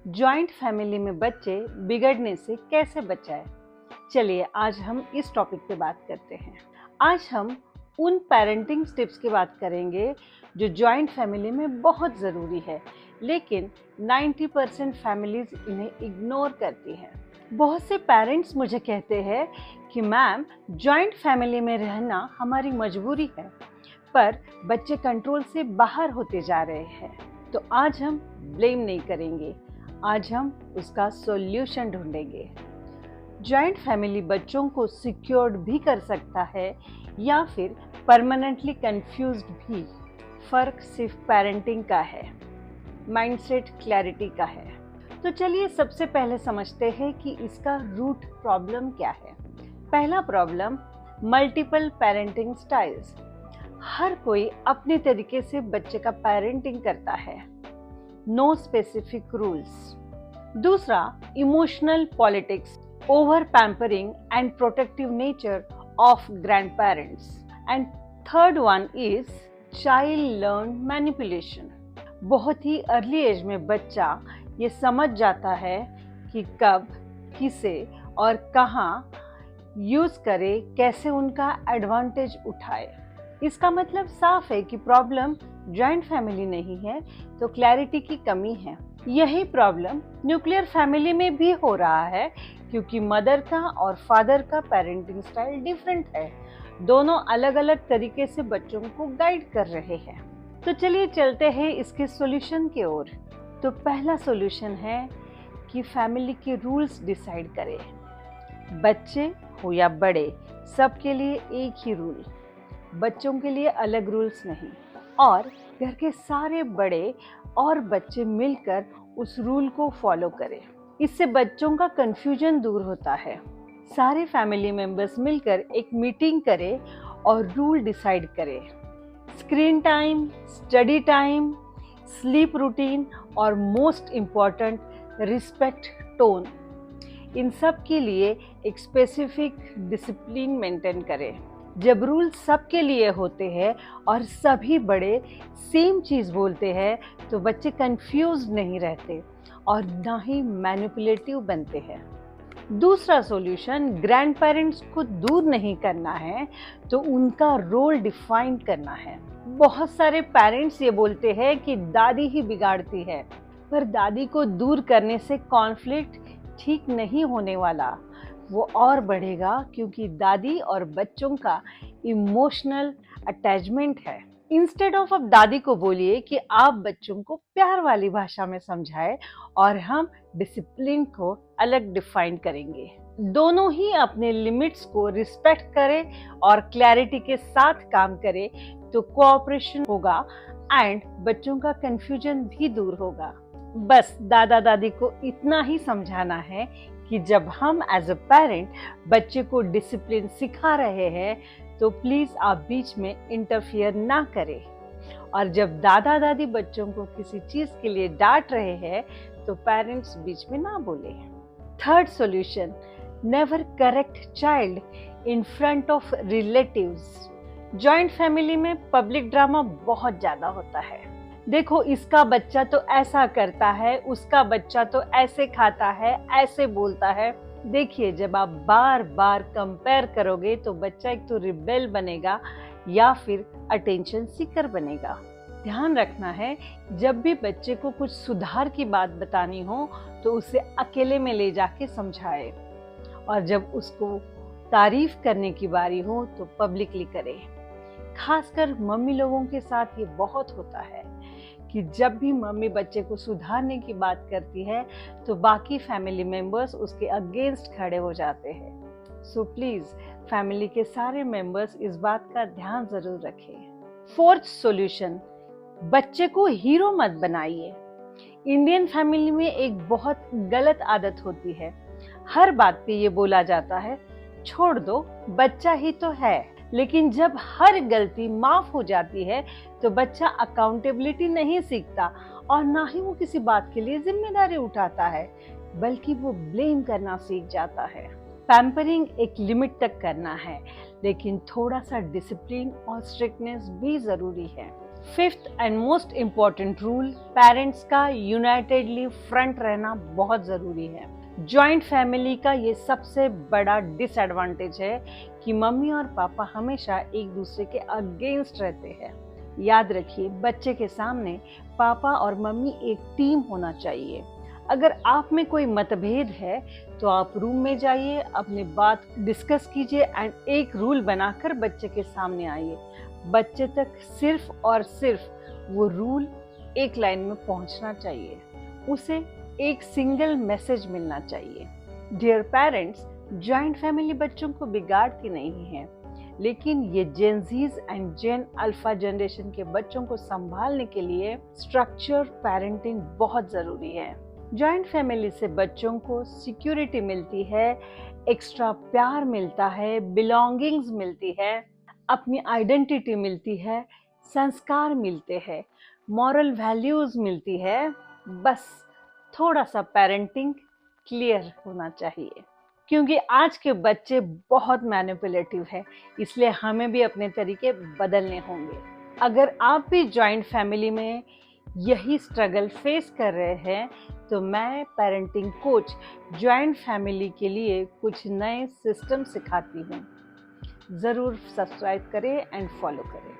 Joint family में बच्चे बिगड़ने से कैसे बचाएं? चलिए आज हम इस टॉपिक पे बात करते हैं। आज हम उन पेरेंटिंग टिप्स की बात करेंगे जो जॉइंट फैमिली में बहुत ज़रूरी है, लेकिन 90% फैमिलीज इन्हें इग्नोर करती हैं। बहुत से पेरेंट्स मुझे कहते हैं कि मैम, जॉइंट फैमिली में रहना हमारी मजबूरी है, पर बच्चे कंट्रोल से बाहर होते जा रहे हैं। तो आज हम ब्लेम नहीं करेंगे, आज हम उसका सॉल्यूशन ढूंढेंगे। जॉइंट फैमिली बच्चों को सिक्योर्ड भी कर सकता है या फिर परमानेंटली कंफ्यूज्ड भी। फर्क सिर्फ पेरेंटिंग का है, माइंडसेट क्लैरिटी का है। तो चलिए सबसे पहले समझते हैं कि इसका रूट प्रॉब्लम क्या है। पहला प्रॉब्लम, मल्टीपल पेरेंटिंग स्टाइल्स। हर कोई अपने तरीके से बच्चे का पेरेंटिंग करता है, नो स्पेसिफिक रूल्स। दूसरा, emotional politics, over pampering and protective nature of grand parents. And third one is child learn manipulation. बहुत ही अर्ली एज में बच्चा ये समझ जाता है कि कब, किसे और कहाँ यूज करे, कैसे उनका एडवांटेज उठाए। इसका मतलब साफ है कि प्रॉब्लम जॉइंट फैमिली नहीं है, तो क्लैरिटी की कमी है। यही प्रॉब्लम न्यूक्लियर फैमिली में भी हो रहा है, क्योंकि मदर का और फादर का पेरेंटिंग स्टाइल डिफरेंट है। दोनों अलग अलग तरीके से बच्चों को गाइड कर रहे हैं। तो चलिए चलते हैं इसके सॉल्यूशन की ओर। तो पहला सॉल्यूशन है कि फैमिली के रूल्स डिसाइड करें। बच्चे हो या बड़े, सबके लिए एक ही रूल, बच्चों के लिए अलग रूल्स नहीं। और घर के सारे बड़े और बच्चे मिलकर उस रूल को फॉलो करें। इससे बच्चों का कंफ्यूजन दूर होता है। सारे फैमिली मेंबर्स मिलकर एक मीटिंग करें और रूल डिसाइड करें। Screen time, study time, sleep routine और मोस्ट इम्पॉर्टेंट, रिस्पेक्ट टोन। इन सब के लिए एक स्पेसिफिक डिसिप्लिन मेंटेन करें। जब रूल सबके लिए होते हैं और सभी बड़े सेम चीज़ बोलते हैं, तो बच्चे कंफ्यूज नहीं रहते और ना ही मैनिपुलेटिव बनते हैं। दूसरा सॉल्यूशन, ग्रैंड पेरेंट्स को दूर नहीं करना है, तो उनका रोल डिफाइन करना है। बहुत सारे पेरेंट्स ये बोलते हैं कि दादी ही बिगाड़ती है, पर दादी को दूर करने से कॉन्फ्लिक्ट ठीक नहीं होने वाला, वो और बढ़ेगा, क्योंकि दादी और बच्चों का इमोशनल अटैचमेंट है। इंस्टेड ऑफ अब दादी को बोलिए कि आप बच्चों को प्यार वाली भाषा में समझाएं और हम डिसिप्लिन को अलग डिफाइन करेंगे। दोनों ही अपने लिमिट्स को रिस्पेक्ट करें और क्लैरिटी के साथ काम करें, तो कोऑपरेशन होगा एंड बच्चों का कंफ्यूजन भी दूर होगा। बस दादा दादी को इतना ही समझाना है कि जब हम एज अ पेरेंट बच्चे को डिसिप्लिन सिखा रहे हैं, तो प्लीज आप बीच में इंटरफियर ना करें। और जब दादा दादी बच्चों को किसी चीज के लिए डांट रहे हैं, तो पेरेंट्स बीच में ना बोले। Third solution, never correct child in front of relatives. Joint family में पब्लिक ड्रामा बहुत ज्यादा होता है। देखो, इसका बच्चा तो ऐसा करता है, उसका बच्चा तो ऐसे खाता है, ऐसे बोलता है। देखिए, जब आप बार बार कंपेयर करोगे, तो बच्चा एक तो रिबेल बनेगा या फिर अटेंशन सीकर बनेगा। ध्यान रखना है, जब भी बच्चे को कुछ सुधार की बात बतानी हो, तो उसे अकेले में ले जाके समझाए, और जब उसको तारीफ करने की बारी हो, तो पब्लिकली करे। खासकर मम्मी लोगों के साथ ये बहुत होता है कि जब भी मम्मी बच्चे को सुधारने की बात करती है, तो बाकी फैमिली मेंबर्स उसके अगेंस्ट खड़े हो जाते हैं। सो प्लीज फैमिली के सारे मेंबर्स इस बात का ध्यान जरूर रखें। फोर्थ सॉल्यूशन, बच्चे को हीरो मत बनाइए। इंडियन फैमिली में एक बहुत गलत आदत होती है, हर बात पे ये बोला जाता है, छोड़ दो, बच्चा ही तो है। लेकिन जब हर गलती माफ हो जाती है, तो बच्चा अकाउंटेबिलिटी नहीं सीखता और ना ही वो किसी बात के लिए जिम्मेदारी उठाता है, बल्कि वो ब्लेम करना सीख जाता है। पैम्परिंग एक लिमिट तक करना है, लेकिन थोड़ा सा डिसिप्लिन और स्ट्रिक्टनेस भी जरूरी है। Fifth and most important rule, parents का यूनाइटेडली फ्रंट रहना बहुत ज़रूरी है। जॉइंट फैमिली का ये सबसे बड़ा डिसएडवांटेज है कि मम्मी और पापा हमेशा एक दूसरे के अगेंस्ट रहते हैं। याद रखिए, बच्चे के सामने पापा और मम्मी एक टीम होना चाहिए। अगर आप में कोई मतभेद है तो आप रूम में जाइए, अपनी बात डिस्कस कीजिए एंड एक रूल बनाकर बच्चे के सामने आइए। बच्चे तक सिर्फ और सिर्फ वो रूल एक लाइन में पहुंचना चाहिए, उसे एक सिंगल मैसेज मिलना चाहिए। डियर पेरेंट्स, जॉइंट फैमिली बच्चों को बिगाड़ती नहीं है, लेकिन ये जेन Gs and gen alpha generation के बच्चों को संभालने के लिए स्ट्रक्चर पेरेंटिंग बहुत ज़रूरी है। जॉइंट फैमिली से बच्चों को सिक्योरिटी मिलती है, एक्स्ट्रा प्यार मिलता है, बिलोंगिंग्स मिलती है, अपनी आइडेंटिटी मिलती है, संस्कार मिलते हैं, मॉरल वैल्यूज़ मिलती है। बस थोड़ा सा पेरेंटिंग क्लियर होना चाहिए, क्योंकि आज के बच्चे बहुत मैनिपुलेटिव है, इसलिए हमें भी अपने तरीके बदलने होंगे। अगर आप भी जॉइंट फैमिली में यही स्ट्रगल फेस कर रहे हैं तो मैं पेरेंटिंग कोच जॉइंट फैमिली के लिए कुछ नए सिस्टम सिखाती हूँ। ज़रूर सब्सक्राइब करें एंड फॉलो करें।